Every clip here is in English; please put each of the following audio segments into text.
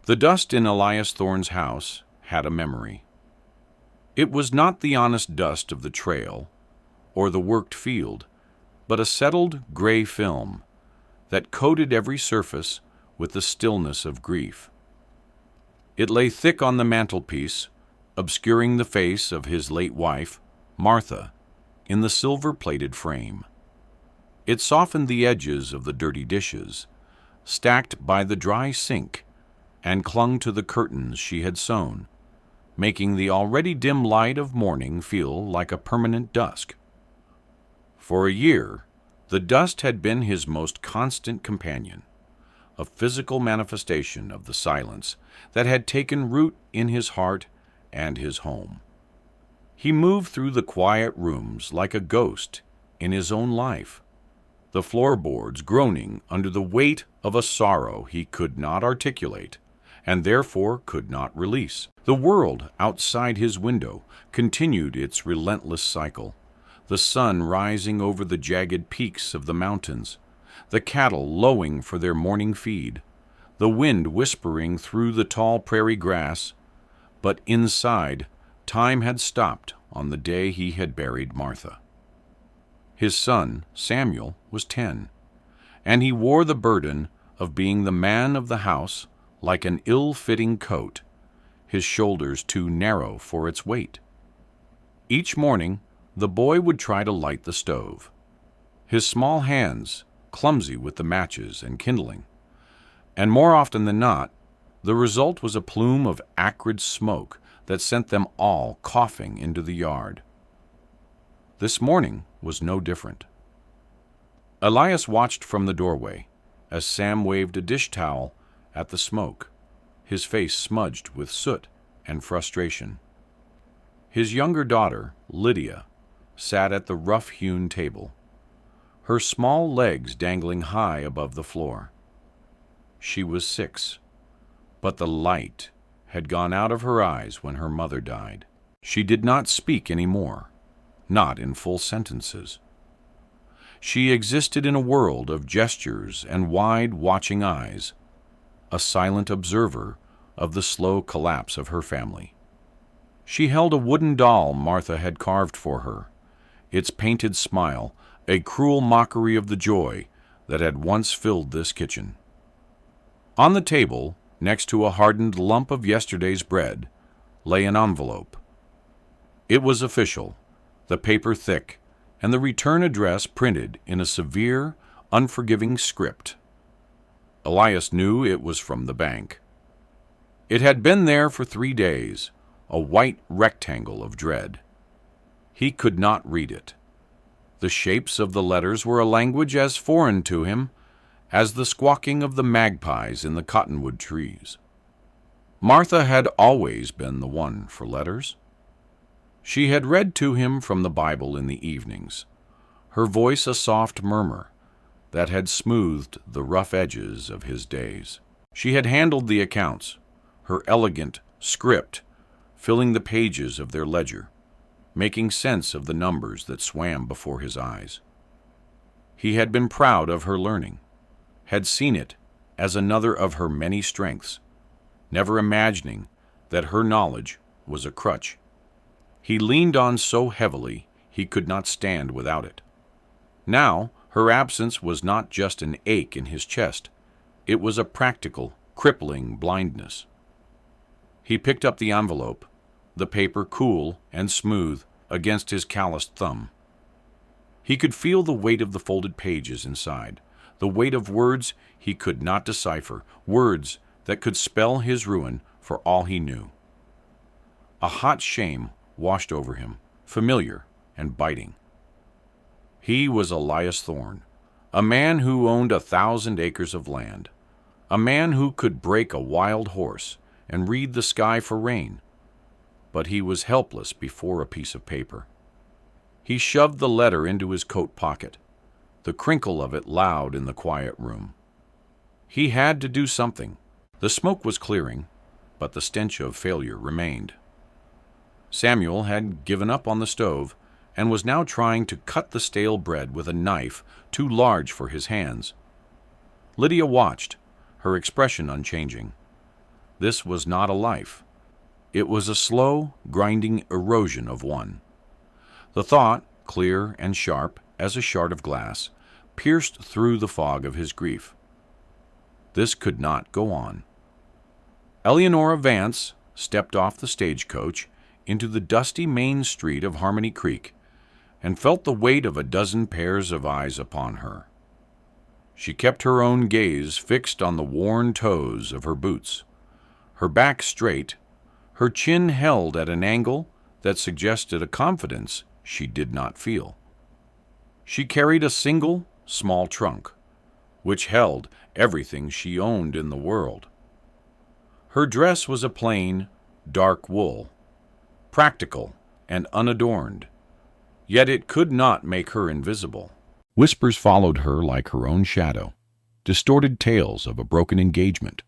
The dust in Elias Thorne's house had a memory. It was not the honest dust of the trail or the worked field, but a settled gray film that coated every surface with the stillness of grief. It lay thick on the mantelpiece, obscuring the face of his late wife, Martha, in the silver-plated frame. It softened the edges of the dirty dishes, stacked by the dry sink, and clung to the curtains she had sewn, making the already dim light of morning feel like a permanent dusk. For a year, the dust had been his most constant companion, a physical manifestation of the silence that had taken root in his heart and his home. He moved through the quiet rooms like a ghost in his own life, the floorboards groaning under the weight of a sorrow he could not articulate and therefore could not release. The world outside his window continued its relentless cycle, the sun rising over the jagged peaks of the mountains, the cattle lowing for their morning feed, the wind whispering through the tall prairie grass. But inside, time had stopped on the day he had buried Martha. His son, Samuel, was 10, and he wore the burden of being the man of the house like an ill-fitting coat, his shoulders too narrow for its weight. Each morning, the boy would try to light the stove, his small hands clumsy with the matches and kindling, and more often than not, the result was a plume of acrid smoke that sent them all coughing into the yard. This morning was no different. Elias watched from the doorway as Sam waved a dish towel at the smoke, his face smudged with soot and frustration. His younger daughter, Lydia, sat at the rough-hewn table, her small legs dangling high above the floor. She was 6, but the light had gone out of her eyes when her mother died. She did not speak any more, not in full sentences. She existed in a world of gestures and wide, watching eyes, a silent observer of the slow collapse of her family. She held a wooden doll Martha had carved for her, its painted smile a cruel mockery of the joy that had once filled this kitchen. On the table, next to a hardened lump of yesterday's bread, lay an envelope. It was official, the paper thick, and the return address printed in a severe, unforgiving script. Elias knew it was from the bank. It had been there for 3 days, a white rectangle of dread. He could not read it. The shapes of the letters were a language as foreign to him as the squawking of the magpies in the cottonwood trees. Martha had always been the one for letters. She had read to him from the Bible in the evenings, her voice a soft murmur that had smoothed the rough edges of his days. She had handled the accounts, her elegant script filling the pages of their ledger, making sense of the numbers that swam before his eyes. He had been proud of her learning, had seen it as another of her many strengths, never imagining that her knowledge was a crutch he leaned on so heavily he could not stand without it. Now, her absence was not just an ache in his chest, it was a practical, crippling blindness. He picked up the envelope, the paper cool and smooth against his calloused thumb. He could feel the weight of the folded pages inside, the weight of words he could not decipher, words that could spell his ruin for all he knew. A hot shame washed over him, familiar and biting. He was Elias Thorne, a man who owned 1,000 acres of land, a man who could break a wild horse and read the sky for rain, but he was helpless before a piece of paper. He shoved the letter into his coat pocket, the crinkle of it loud in the quiet room. He had to do something. The smoke was clearing, but the stench of failure remained. Samuel had given up on the stove and was now trying to cut the stale bread with a knife too large for his hands. Lydia watched, her expression unchanging. This was not a life. It was a slow, grinding erosion of one. The thought, clear and sharp as a shard of glass, pierced through the fog of his grief. This could not go on. Eleonora Vance stepped off the stagecoach into the dusty main street of Harmony Creek and felt the weight of a dozen pairs of eyes upon her. She kept her own gaze fixed on the worn toes of her boots, her back straight, her chin held at an angle that suggested a confidence she did not feel. She carried a single, small trunk, which held everything she owned in the world. Her dress was a plain, dark wool, practical and unadorned, yet it could not make her invisible. Whispers followed her like her own shadow, distorted tales of a broken engagement,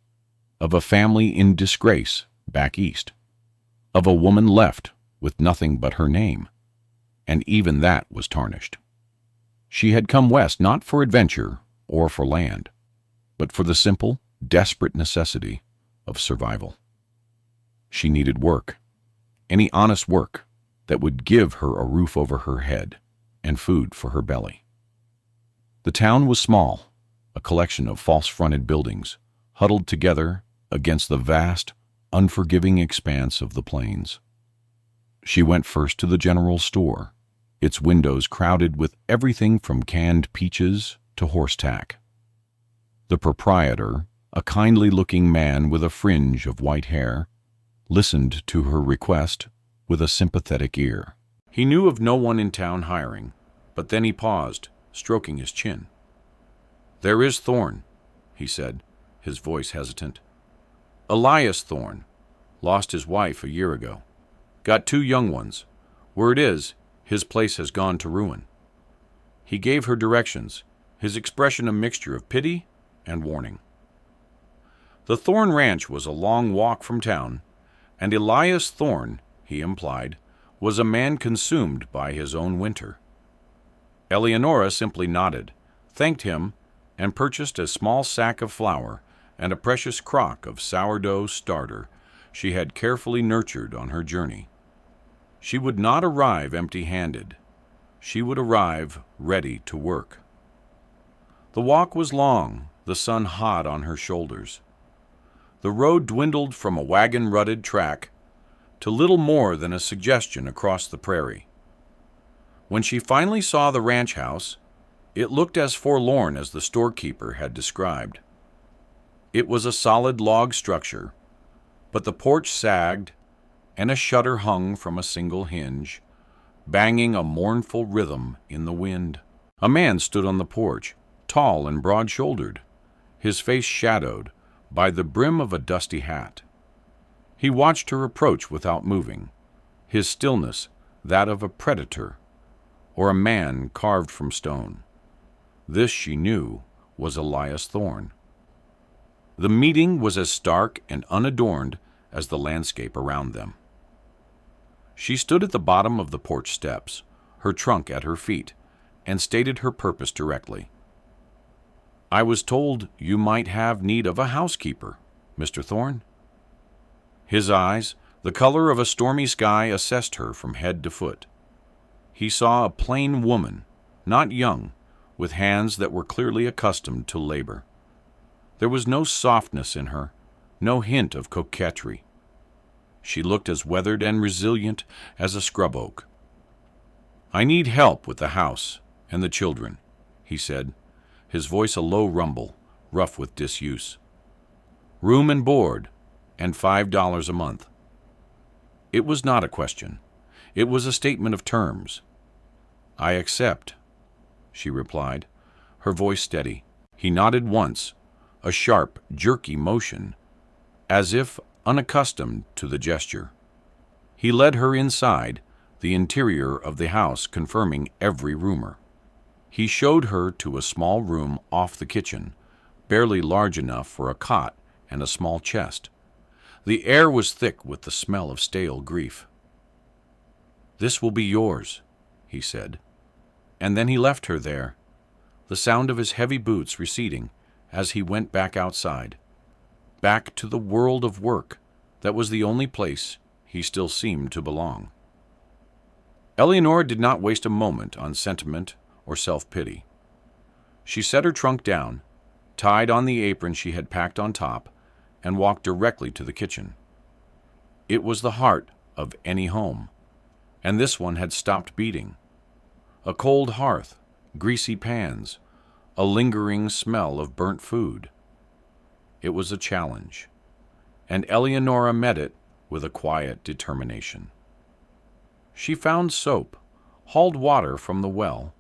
of a family in disgrace back east, of a woman left with nothing but her name, and even that was tarnished. She had come west not for adventure or for land, but for the simple, desperate necessity of survival. She needed work, any honest work that would give her a roof over her head and food for her belly. The town was small, a collection of false-fronted buildings, huddled together against the vast, unforgiving expanse of the plains. She went first to the general store, its windows crowded with everything from canned peaches to horse tack. The proprietor, a kindly-looking man with a fringe of white hair, listened to her request with a sympathetic ear. He knew of no one in town hiring, but then he paused, stroking his chin. "There is Thorne," he said, his voice hesitant. "Elias Thorne. Lost his wife a year ago. Got 2 young ones. Word is, his place has gone to ruin." He gave her directions, his expression a mixture of pity and warning. The Thorne Ranch was a long walk from town, and Elias Thorne, he implied, was a man consumed by his own winter. Eleonora simply nodded, thanked him, and purchased a small sack of flour and a precious crock of sourdough starter she had carefully nurtured on her journey. She would not arrive empty-handed. She would arrive ready to work. The walk was long, the sun hot on her shoulders. The road dwindled from a wagon-rutted track to little more than a suggestion across the prairie. When she finally saw the ranch house, it looked as forlorn as the storekeeper had described. It was a solid log structure, but the porch sagged, and a shutter hung from a single hinge, banging a mournful rhythm in the wind. A man stood on the porch, tall and broad-shouldered, his face shadowed by the brim of a dusty hat. He watched her approach without moving, his stillness that of a predator or a man carved from stone. This, she knew, was Elias Thorne. The meeting was as stark and unadorned as the landscape around them. She stood at the bottom of the porch steps, her trunk at her feet, and stated her purpose directly. "I was told you might have need of a housekeeper, Mr. Thorne." His eyes, the color of a stormy sky, assessed her from head to foot. He saw a plain woman, not young, with hands that were clearly accustomed to labor. There was no softness in her, no hint of coquetry. She looked as weathered and resilient as a scrub oak. "I need help with the house and the children," he said, his voice a low rumble, rough with disuse. "Room and board, and $5 a month." It was not a question. It was a statement of terms. "I accept," she replied, her voice steady. He nodded once, a sharp, jerky motion, as if unaccustomed to the gesture. He led her inside, the interior of the house confirming every rumor. He showed her to a small room off the kitchen, barely large enough for a cot and a small chest. The air was thick with the smell of stale grief. "This will be yours," he said, and then he left her there, the sound of his heavy boots receding as he went back outside. back to the world of work that was the only place he still seemed to belong. Eleonora did not waste a moment on sentiment or self-pity. She set her trunk down, tied on the apron she had packed on top, and walked directly to the kitchen. It was the heart of any home, and this one had stopped beating. A cold hearth, greasy pans, a lingering smell of burnt food. It was a challenge, and Eleonora met it with a quiet determination. She found soap, hauled water from the well,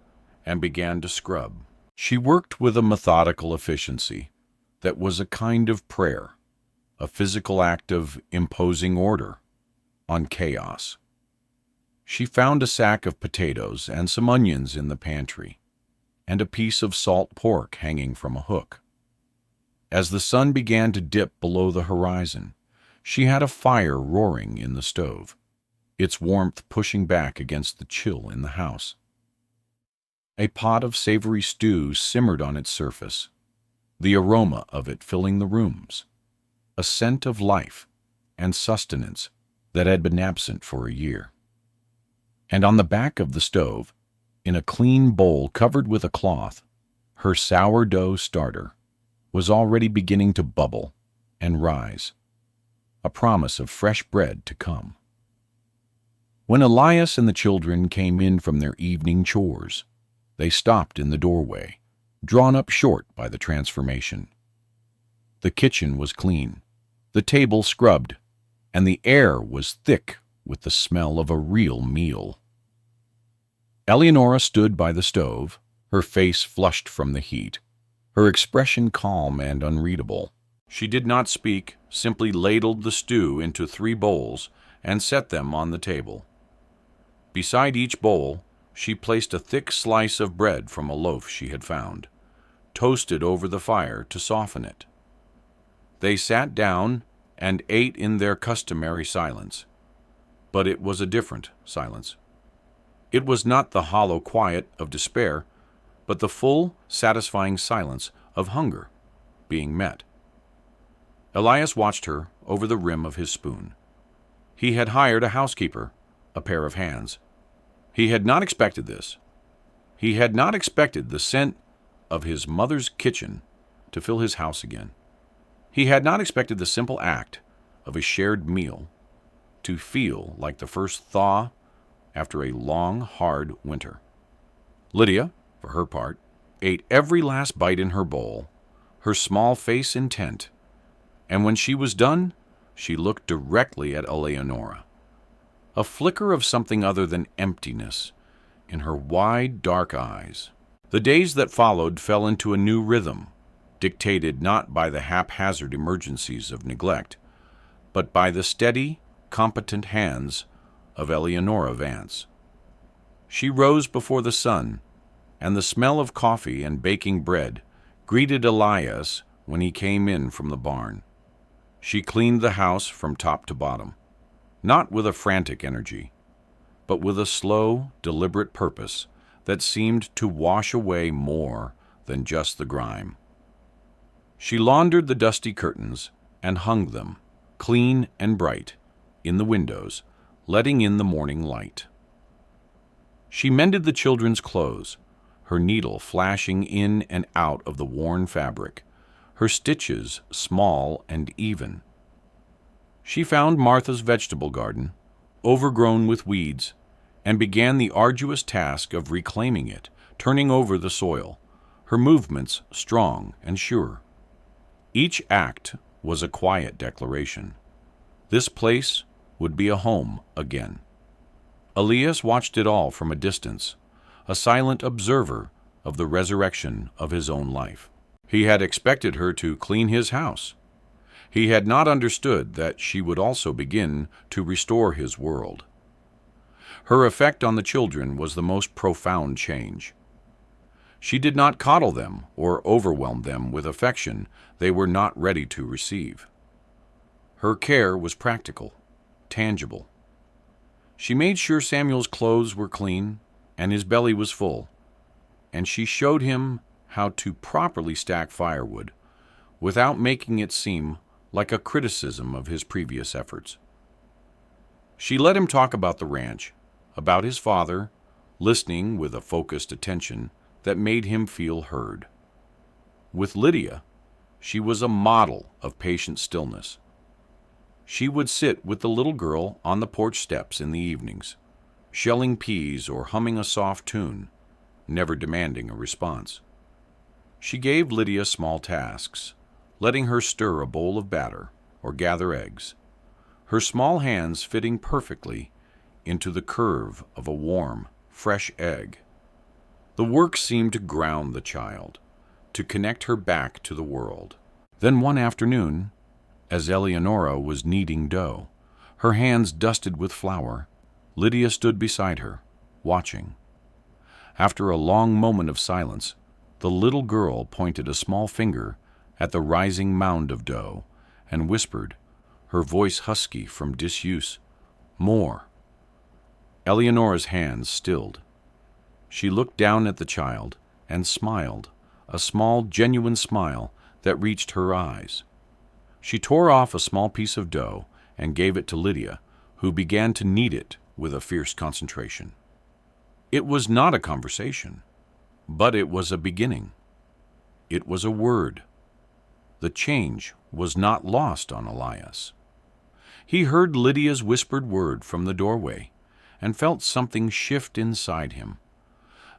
and began to scrub. She worked with a methodical efficiency that was a kind of prayer, a physical act of imposing order on chaos. She found a sack of potatoes and some onions in the pantry, and a piece of salt pork hanging from a hook. As the sun began to dip below the horizon, she had a fire roaring in the stove, its warmth pushing back against the chill in the house. A pot of savory stew simmered on its surface, the aroma of it filling the rooms, a scent of life and sustenance that had been absent for a year. And on the back of the stove, in a clean bowl covered with a cloth, her sourdough starter was already beginning to bubble and rise, a promise of fresh bread to come. When Elias and the children came in from their evening chores, they stopped in the doorway, drawn up short by the transformation. The kitchen was clean, the table scrubbed, and the air was thick with the smell of a real meal. Eleonora stood by the stove, her face flushed from the heat, her expression calm and unreadable. She did not speak, simply ladled the stew into 3 bowls and set them on the table. Beside each bowl, she placed a thick slice of bread from a loaf she had found, toasted over the fire to soften it. They sat down and ate in their customary silence, but it was a different silence. It was not the hollow quiet of despair, but the full, satisfying silence of hunger being met. Elias watched her over the rim of his spoon. He had hired a housekeeper, a pair of hands. He had not expected this. He had not expected the scent of his mother's kitchen to fill his house again. He had not expected the simple act of a shared meal to feel like the first thaw after a long, hard winter. Lydia, for her part, ate every last bite in her bowl, her small face intent, and when she was done, she looked directly at Eleonora. A flicker of something other than emptiness in her wide, dark eyes. The days that followed fell into a new rhythm, dictated not by the haphazard emergencies of neglect, but by the steady, competent hands of Eleonora Vance. She rose before the sun, and the smell of coffee and baking bread greeted Elias when he came in from the barn. She cleaned the house from top to bottom, not with a frantic energy, but with a slow, deliberate purpose that seemed to wash away more than just the grime. She laundered the dusty curtains and hung them, clean and bright, in the windows, letting in the morning light. She mended the children's clothes, her needle flashing in and out of the worn fabric, her stitches small and even. She found Martha's vegetable garden, overgrown with weeds, and began the arduous task of reclaiming it, turning over the soil, her movements strong and sure. Each act was a quiet declaration. This place would be a home again. Elias watched it all from a distance, a silent observer of the resurrection of his own life. He had expected her to clean his house. He had not understood that she would also begin to restore his world. Her effect on the children was the most profound change. She did not coddle them or overwhelm them with affection they were not ready to receive. Her care was practical, tangible. She made sure Samuel's clothes were clean and his belly was full, and she showed him how to properly stack firewood without making it seem like a criticism of his previous efforts. She let him talk about the ranch, about his father, listening with a focused attention that made him feel heard. With Lydia, she was a model of patient stillness. She would sit with the little girl on the porch steps in the evenings, shelling peas or humming a soft tune, never demanding a response. She gave Lydia small tasks, letting her stir a bowl of batter or gather eggs, her small hands fitting perfectly into the curve of a warm, fresh egg. The work seemed to ground the child, to connect her back to the world. Then one afternoon, as Eleonora was kneading dough, her hands dusted with flour, Lydia stood beside her, watching. After a long moment of silence, the little girl pointed a small finger at the rising mound of dough and whispered, her voice husky from disuse, "More." Eleonora's hands stilled. She looked down at the child and smiled, a small, genuine smile that reached her eyes. She tore off a small piece of dough and gave it to Lydia, who began to knead it with a fierce concentration. It was not a conversation, but it was a beginning. It was a word. The change was not lost on Elias. He heard Lydia's whispered word from the doorway and felt something shift inside him,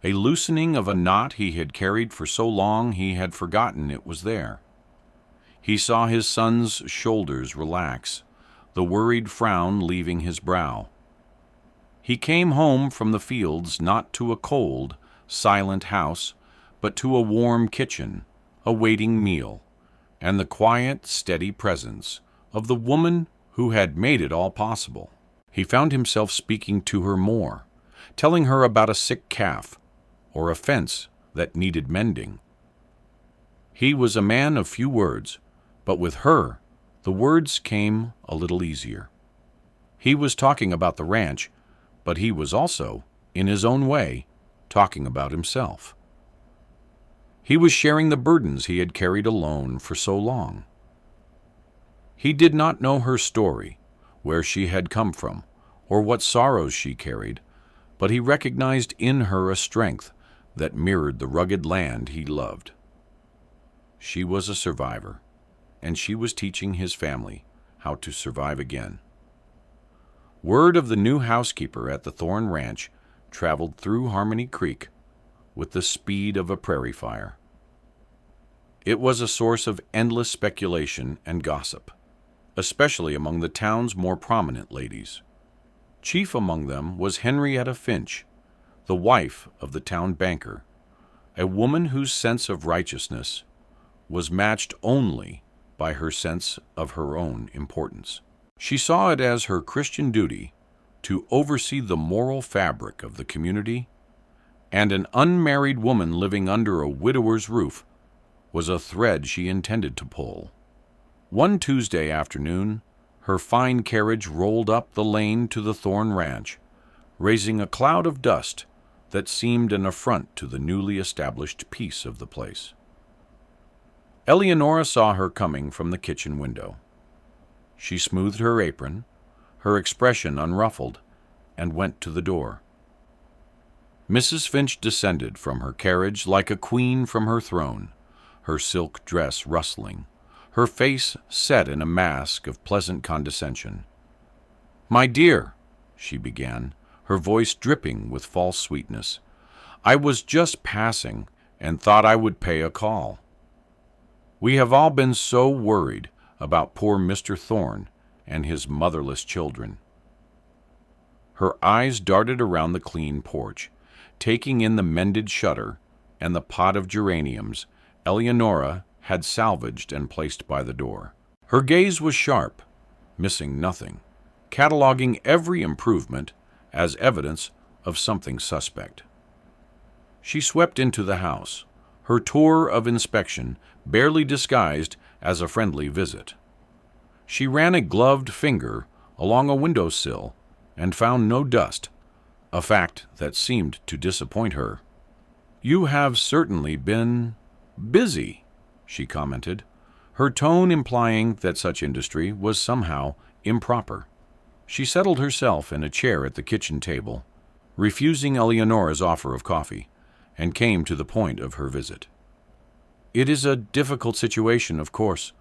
a loosening of a knot he had carried for so long he had forgotten it was there. He saw his son's shoulders relax, the worried frown leaving his brow. He came home from the fields not to a cold, silent house, but to a warm kitchen, a waiting meal, and the quiet, steady presence of the woman who had made it all possible. He found himself speaking to her more, telling her about a sick calf or a fence that needed mending. He was a man of few words, but with her, the words came a little easier. He was talking about the ranch, but he was also, in his own way, talking about himself. He was sharing the burdens he had carried alone for so long. He did not know her story, where she had come from, or what sorrows she carried, but he recognized in her a strength that mirrored the rugged land he loved. She was a survivor, and she was teaching his family how to survive again. Word of the new housekeeper at the Thorn Ranch traveled through Harmony Creek with the speed of a prairie fire. It was a source of endless speculation and gossip, especially among the town's more prominent ladies. Chief among them was Henrietta Finch, the wife of the town banker, a woman whose sense of righteousness was matched only by her sense of her own importance. She saw it as her Christian duty to oversee the moral fabric of the community, and an unmarried woman living under a widower's roof was a thread she intended to pull. One Tuesday afternoon, her fine carriage rolled up the lane to the Thorn Ranch, raising a cloud of dust that seemed an affront to the newly established peace of the place. Eleonora saw her coming from the kitchen window. She smoothed her apron, her expression unruffled, and went to the door. Mrs. Finch descended from her carriage like a queen from her throne, her silk dress rustling, her face set in a mask of pleasant condescension. "My dear," she began, her voice dripping with false sweetness, "I was just passing and thought I would pay a call. We have all been so worried about poor Mr. Thorn and his motherless children." Her eyes darted around the clean porch, taking in the mended shutter and the pot of geraniums Eleonora had salvaged and placed by the door. Her gaze was sharp, missing nothing, cataloging every improvement as evidence of something suspect. She swept into the house, her tour of inspection barely disguised as a friendly visit. She ran a gloved finger along a windowsill and found no dust, a fact that seemed to disappoint her. "You have certainly been busy," she commented, her tone implying that such industry was somehow improper. She settled herself in a chair at the kitchen table, refusing Eleonora's offer of coffee, and came to the point of her visit. "It is a difficult situation, of course,"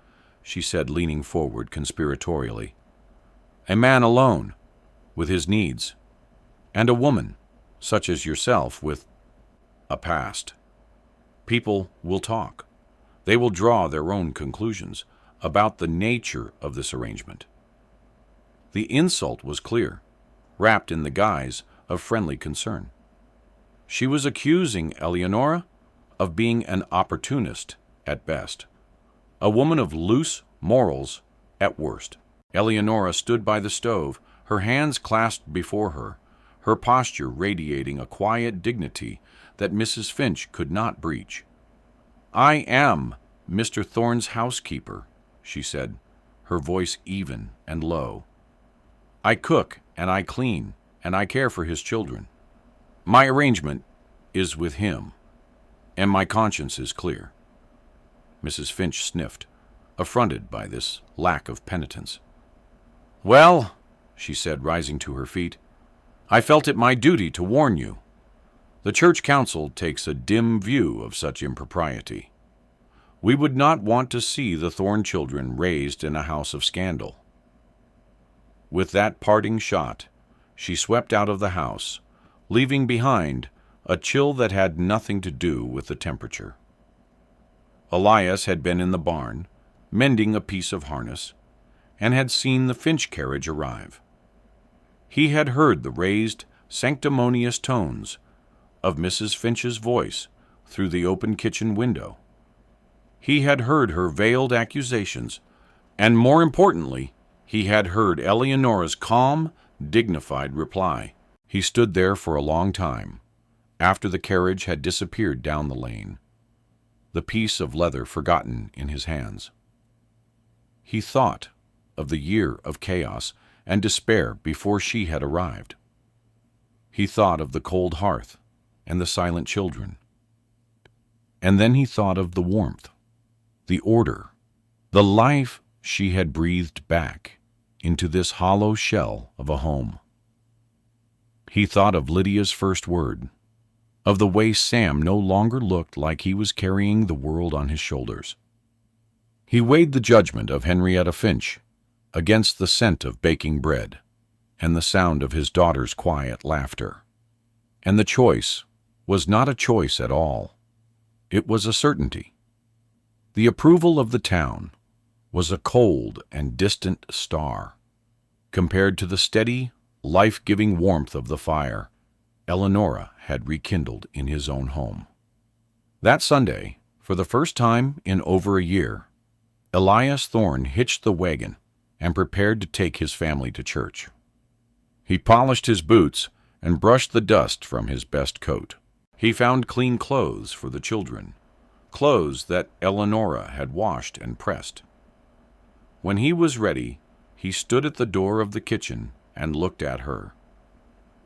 she said, leaning forward conspiratorially. "A man alone, with his needs, and a woman, such as yourself, with a past. People will talk. They will draw their own conclusions about the nature of this arrangement." The insult was clear, wrapped in the guise of friendly concern. She was accusing Eleonora of being an opportunist at best, a woman of loose morals at worst. Eleonora stood by the stove, her hands clasped before her, her posture radiating a quiet dignity that Mrs. Finch could not breach. "I am Mr. Thorne's housekeeper," she said, her voice even and low. "I cook and I clean and I care for his children. My arrangement is with him, and my conscience is clear." Mrs. Finch sniffed, affronted by this lack of penitence. "Well," she said, rising to her feet, "I felt it my duty to warn you. The church council takes a dim view of such impropriety. We would not want to see the Thorne children raised in a house of scandal." With that parting shot, she swept out of the house, leaving behind a chill that had nothing to do with the temperature. Elias had been in the barn, mending a piece of harness, and had seen the Finch carriage arrive. He had heard the raised, sanctimonious tones of Mrs. Finch's voice through the open kitchen window. He had heard her veiled accusations, and more importantly, he had heard Eleonora's calm, dignified reply. He stood there for a long time, after the carriage had disappeared down the lane, the piece of leather forgotten in his hands. He thought of the year of chaos and despair before she had arrived. He thought of the cold hearth and the silent children. And then he thought of the warmth, the order, the life she had breathed back into this hollow shell of a home. He thought of Lydia's first word, of the way Sam no longer looked like he was carrying the world on his shoulders. He weighed the judgment of Henrietta Finch against the scent of baking bread and the sound of his daughter's quiet laughter. And the choice was not a choice at all. It was a certainty. The approval of the town was a cold and distant star, compared to the steady, life-giving warmth of the fire Eleonora had rekindled in his own home. That Sunday, for the first time in over a year, Elias Thorne hitched the wagon and prepared to take his family to church. He polished his boots and brushed the dust from his best coat. He found clean clothes for the children, clothes that Eleonora had washed and pressed. When he was ready, he stood at the door of the kitchen and looked at her.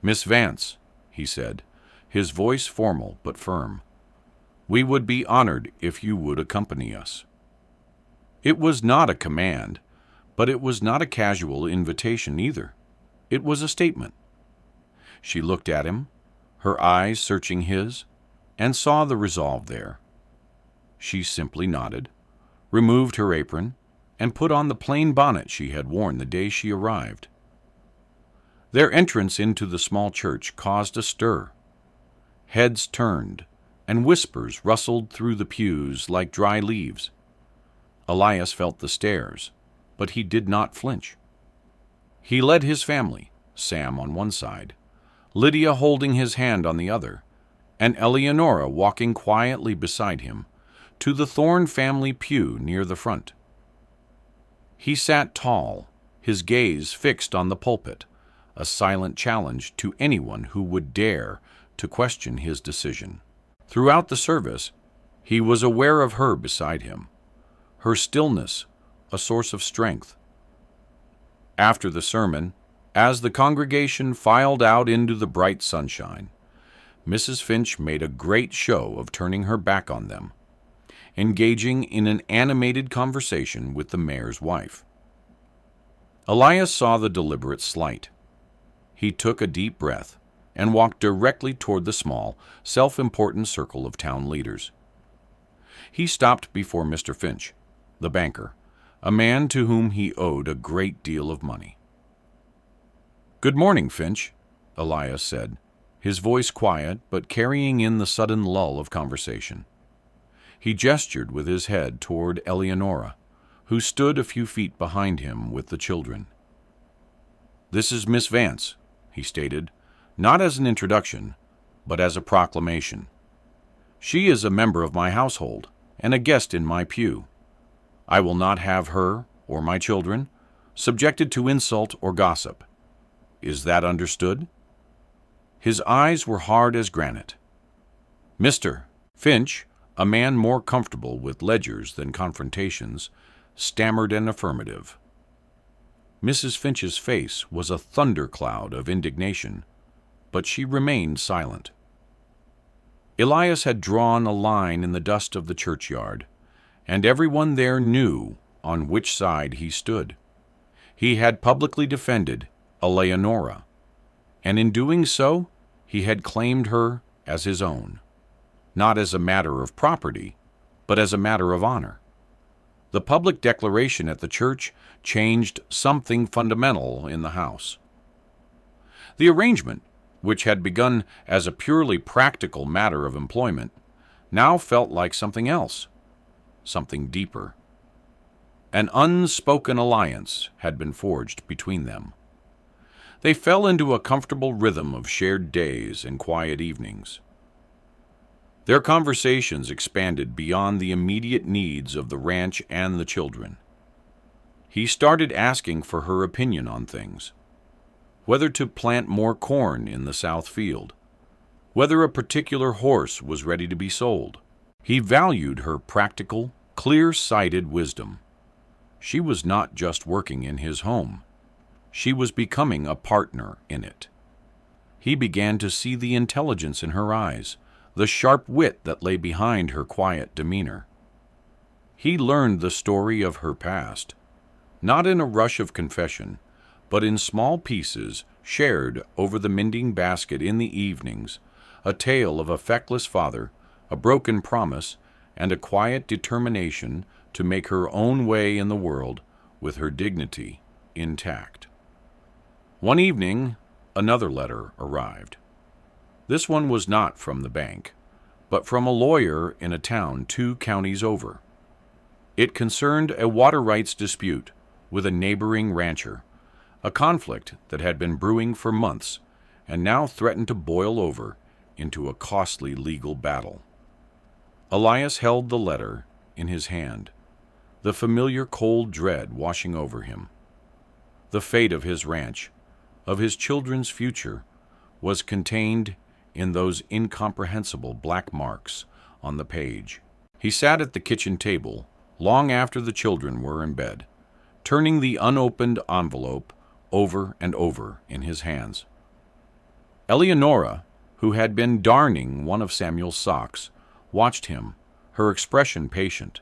"Miss Vance," he said, his voice formal but firm, "we would be honored if you would accompany us." It was not a command, but it was not a casual invitation either. It was a statement. She looked at him, her eyes searching his, and saw the resolve there. She simply nodded, removed her apron, and put on the plain bonnet she had worn the day she arrived. Their entrance into the small church caused a stir. Heads turned, and whispers rustled through the pews like dry leaves. Elias felt the stares, but he did not flinch. He led his family, Sam on one side, Lydia holding his hand on the other, and Eleonora walking quietly beside him, to the Thorne family pew near the front. He sat tall, his gaze fixed on the pulpit, a silent challenge to anyone who would dare to question his decision. Throughout the service, he was aware of her beside him, her stillness a source of strength. After the sermon, as the congregation filed out into the bright sunshine, Mrs. Finch made a great show of turning her back on them. engaging in an animated conversation with the mayor's wife. Elias saw the deliberate slight. He took a deep breath and walked directly toward the small, self-important circle of town leaders. He stopped before Mr. Finch, the banker, a man to whom he owed a great deal of money. "Good morning, Finch," Elias said, his voice quiet but carrying in the sudden lull of conversation. He gestured with his head toward Eleonora, who stood a few feet behind him with the children. "This is Miss Vance," he stated, not as an introduction, but as a proclamation. "She is a member of my household and a guest in my pew. I will not have her, or my children, subjected to insult or gossip. Is that understood?" His eyes were hard as granite. Mr. Finch, a man more comfortable with ledgers than confrontations, stammered an affirmative. Mrs. Finch's face was a thundercloud of indignation, but she remained silent. Elias had drawn a line in the dust of the churchyard, and everyone there knew on which side he stood. He had publicly defended Eleonora, and in doing so, he had claimed her as his own, not as a matter of property, but as a matter of honor. The public declaration at the church changed something fundamental in the house. The arrangement, which had begun as a purely practical matter of employment, now felt like something else, something deeper. An unspoken alliance had been forged between them. They fell into a comfortable rhythm of shared days and quiet evenings. Their conversations expanded beyond the immediate needs of the ranch and the children. He started asking for her opinion on things, whether to plant more corn in the south field, whether a particular horse was ready to be sold. He valued her practical, clear-sighted wisdom. She was not just working in his home. She was becoming a partner in it. He began to see the intelligence in her eyes, the sharp wit that lay behind her quiet demeanor. He learned the story of her past, not in a rush of confession, but in small pieces shared over the mending basket in the evenings, a tale of a feckless father, a broken promise, and a quiet determination to make her own way in the world with her dignity intact. One evening, another letter arrived. This one was not from the bank, but from a lawyer in a town 2 counties over. It concerned a water rights dispute with a neighboring rancher, a conflict that had been brewing for months and now threatened to boil over into a costly legal battle. Elias held the letter in his hand, the familiar cold dread washing over him. The fate of his ranch, of his children's future, was contained in those incomprehensible black marks on the page. He sat at the kitchen table long after the children were in bed, turning the unopened envelope over and over in his hands. Eleonora, who had been darning one of Samuel's socks, watched him, her expression patient.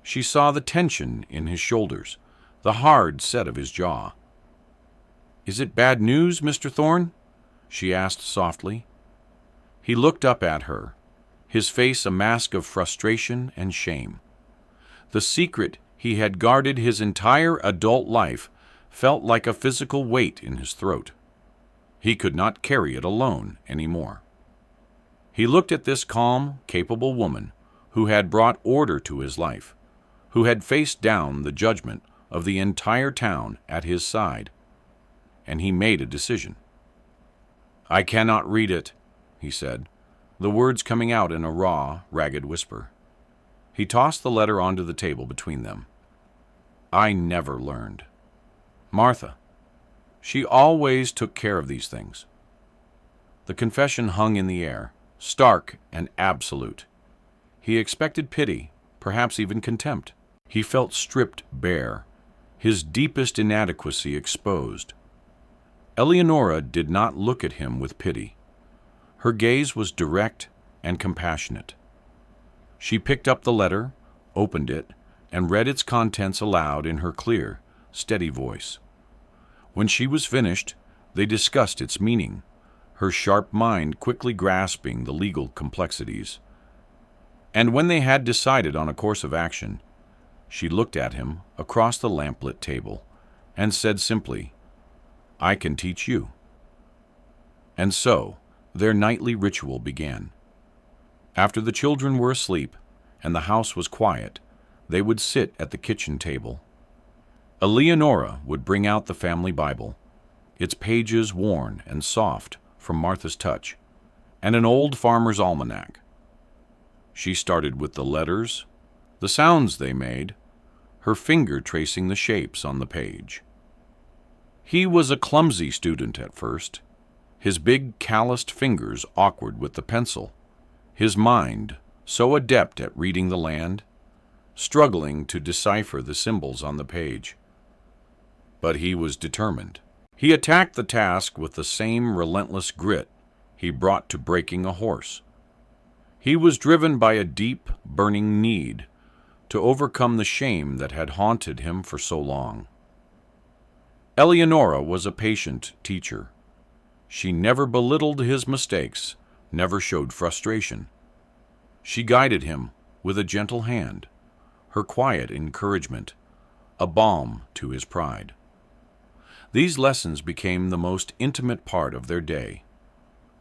She saw the tension in his shoulders, the hard set of his jaw. "Is it bad news, Mr. Thorne?" she asked softly. He looked up at her, his face a mask of frustration and shame. The secret he had guarded his entire adult life felt like a physical weight in his throat. He could not carry it alone anymore. He looked at this calm, capable woman who had brought order to his life, who had faced down the judgment of the entire town at his side, and he made a decision. "I cannot read it," he said, the words coming out in a raw, ragged whisper. He tossed the letter onto the table between them. "I never learned. Martha, she always took care of these things." The confession hung in the air, stark and absolute. He expected pity, perhaps even contempt. He felt stripped bare, his deepest inadequacy exposed. Eleonora did not look at him with pity. Her gaze was direct and compassionate. She picked up the letter, opened it, and read its contents aloud in her clear, steady voice. When she was finished, they discussed its meaning, her sharp mind quickly grasping the legal complexities. And when they had decided on a course of action, she looked at him across the lamplit table and said simply, "I can teach you." And so their nightly ritual began. After the children were asleep and the house was quiet, they would sit at the kitchen table. Eleonora would bring out the family Bible, its pages worn and soft from Martha's touch, and an old farmer's almanac. She started with the letters, the sounds they made, her finger tracing the shapes on the page. He was a clumsy student at first, his big calloused fingers awkward with the pencil, his mind so adept at reading the land, struggling to decipher the symbols on the page. But he was determined. He attacked the task with the same relentless grit he brought to breaking a horse. He was driven by a deep, burning need to overcome the shame that had haunted him for so long. Eleonora was a patient teacher. She never belittled his mistakes, never showed frustration. She guided him with a gentle hand, her quiet encouragement, a balm to his pride. These lessons became the most intimate part of their day,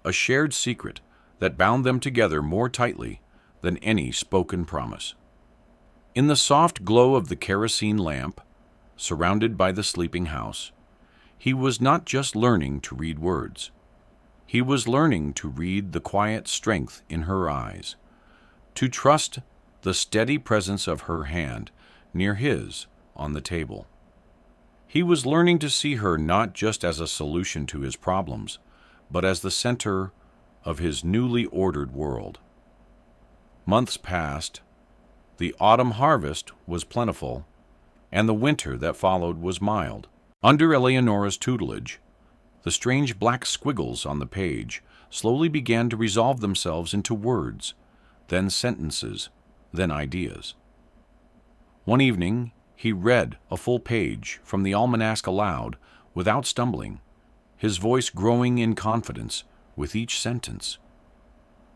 a shared secret that bound them together more tightly than any spoken promise. In the soft glow of the kerosene lamp, surrounded by the sleeping house, he was not just learning to read words. He was learning to read the quiet strength in her eyes, to trust the steady presence of her hand near his on the table. He was learning to see her not just as a solution to his problems, but as the center of his newly ordered world. Months passed. The autumn harvest was plentiful, and the winter that followed was mild. Under Eleonora's tutelage, the strange black squiggles on the page slowly began to resolve themselves into words, then sentences, then ideas. One evening, he read a full page from the almanac aloud without stumbling, his voice growing in confidence with each sentence.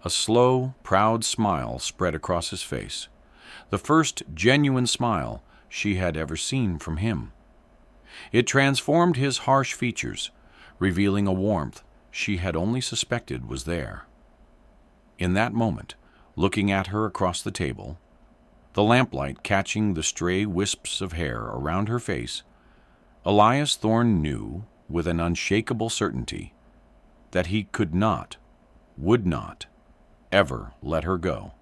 A slow, proud smile spread across his face, the first genuine smile she had ever seen from him. It transformed his harsh features, revealing a warmth she had only suspected was there. In that moment, looking at her across the table, the lamplight catching the stray wisps of hair around her face, Elias Thorne knew with an unshakable certainty that he could not, would not, ever let her go.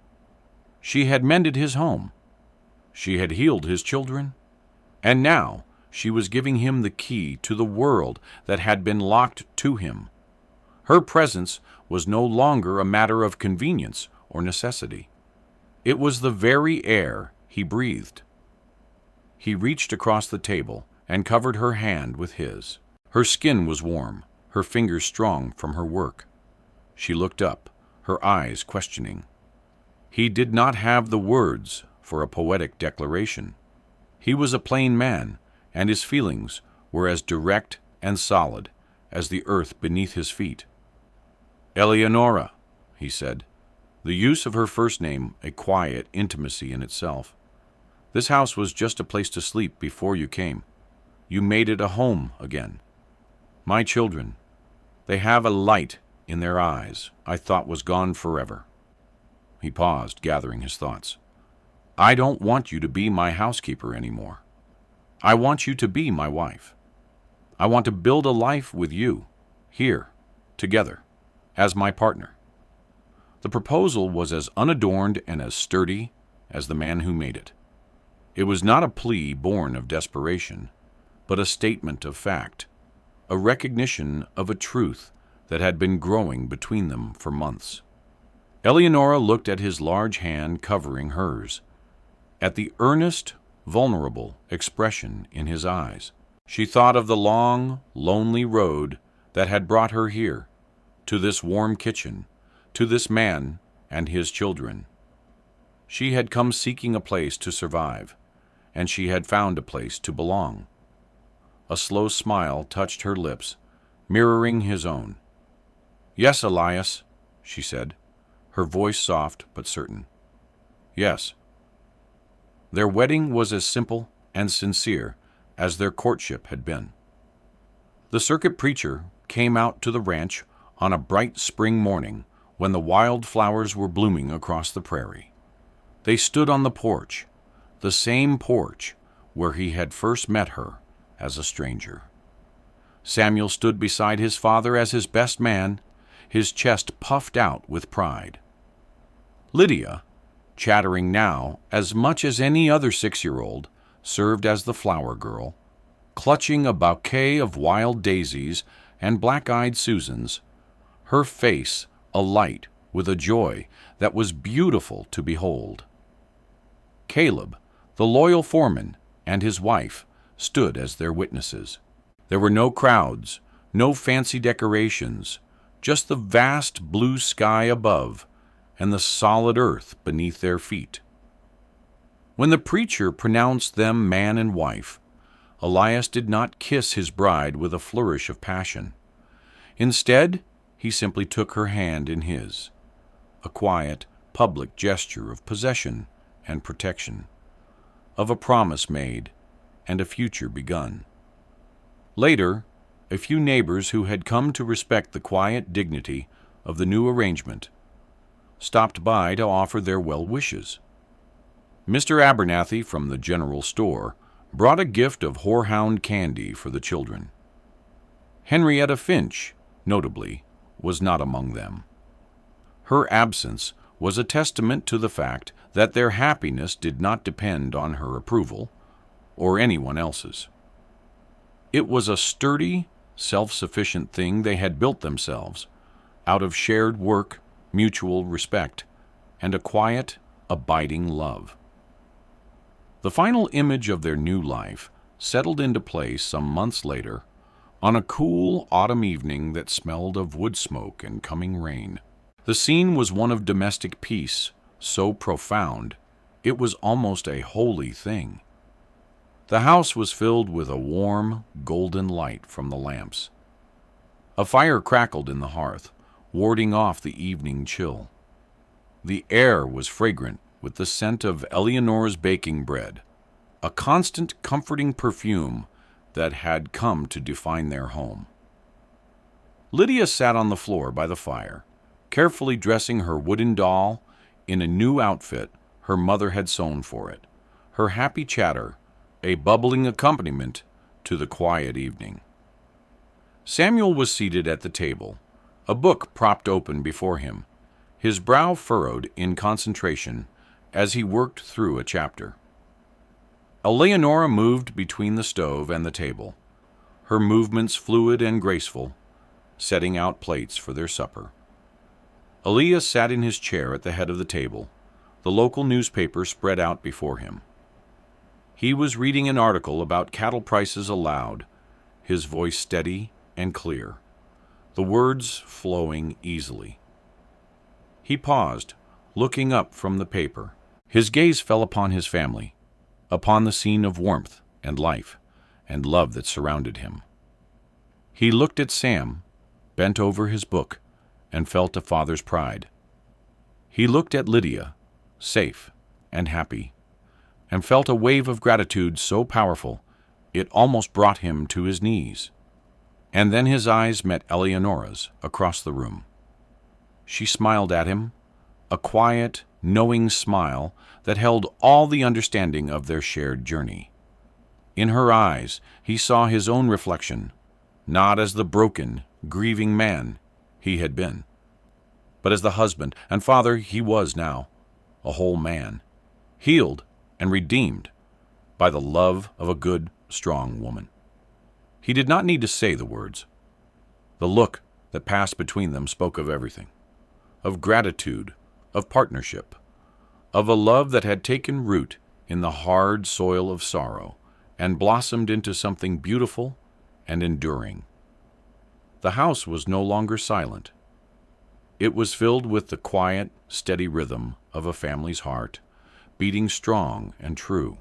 She had mended his home. She had healed his children. And now she was giving him the key to the world that had been locked to him. Her presence was no longer a matter of convenience or necessity. It was the very air he breathed. He reached across the table and covered her hand with his. Her skin was warm, her fingers strong from her work. She looked up, her eyes questioning. He did not have the words for a poetic declaration. He was a plain man, and his feelings were as direct and solid as the earth beneath his feet. "Eleonora," he said, the use of her first name a quiet intimacy in itself. "This house was just a place to sleep before you came. You made it a home again. My children, they have a light in their eyes I thought was gone forever." He paused, gathering his thoughts. "I don't want you to be my housekeeper anymore. I want you to be my wife. I want to build a life with you, here, together, as my partner." The proposal was as unadorned and as sturdy as the man who made it. It was not a plea born of desperation, but a statement of fact, a recognition of a truth that had been growing between them for months. Eleonora looked at his large hand covering hers, at the earnest, vulnerable expression in his eyes. She thought of the long, lonely road that had brought her here, to this warm kitchen, to this man and his children. She had come seeking a place to survive, and she had found a place to belong. A slow smile touched her lips, mirroring his own. "Yes, Elias," she said, her voice soft but certain. "Yes." Their wedding was as simple and sincere as their courtship had been. The circuit preacher came out to the ranch on a bright spring morning when the wild flowers were blooming across the prairie. They stood on the porch, the same porch where he had first met her as a stranger. Samuel stood beside his father as his best man, his chest puffed out with pride. Lydia, chattering now as much as any other 6-year-old, served as the flower girl, clutching a bouquet of wild daisies and black-eyed Susans, her face alight with a joy that was beautiful to behold. Caleb, the loyal foreman, and his wife stood as their witnesses. There were no crowds, no fancy decorations, just the vast blue sky above and the solid earth beneath their feet. When the preacher pronounced them man and wife, Elias did not kiss his bride with a flourish of passion. Instead, he simply took her hand in his, a quiet, public gesture of possession and protection, of a promise made and a future begun. Later, a few neighbors who had come to respect the quiet dignity of the new arrangement stopped by to offer their well wishes. Mr. Abernathy from the general store brought a gift of horehound candy for the children. Henrietta Finch, notably, was not among them. Her absence was a testament to the fact that their happiness did not depend on her approval or anyone else's. It was a sturdy, self-sufficient thing they had built themselves out of shared work, mutual respect, and a quiet, abiding love. The final image of their new life settled into place some months later on a cool autumn evening that smelled of wood smoke and coming rain. The scene was one of domestic peace, so profound it was almost a holy thing. The house was filled with a warm, golden light from the lamps. A fire crackled in the hearth, warding off the evening chill. The air was fragrant with the scent of Eleanor's baking bread, a constant comforting perfume that had come to define their home. Lydia sat on the floor by the fire, carefully dressing her wooden doll in a new outfit her mother had sewn for it, her happy chatter a bubbling accompaniment to the quiet evening. Samuel was seated at the table, a book propped open before him, his brow furrowed in concentration as he worked through a chapter. Eleonora moved between the stove and the table, her movements fluid and graceful, setting out plates for their supper. Elias sat in his chair at the head of the table, the local newspaper spread out before him. He was reading an article about cattle prices aloud, his voice steady and clear, the words flowing easily. He paused, looking up from the paper. His gaze fell upon his family, upon the scene of warmth and life and love that surrounded him. He looked at Sam, bent over his book, and felt a father's pride. He looked at Lydia, safe and happy, and felt a wave of gratitude so powerful it almost brought him to his knees. And then his eyes met Eleonora's across the room. She smiled at him, a quiet, knowing smile that held all the understanding of their shared journey. In her eyes he saw his own reflection, not as the broken, grieving man he had been, but as the husband and father he was now, a whole man, healed and redeemed by the love of a good, strong woman. He did not need to say the words. The look that passed between them spoke of everything, of gratitude, of partnership, of a love that had taken root in the hard soil of sorrow and blossomed into something beautiful and enduring. The house was no longer silent. It was filled with the quiet, steady rhythm of a family's heart beating strong and true.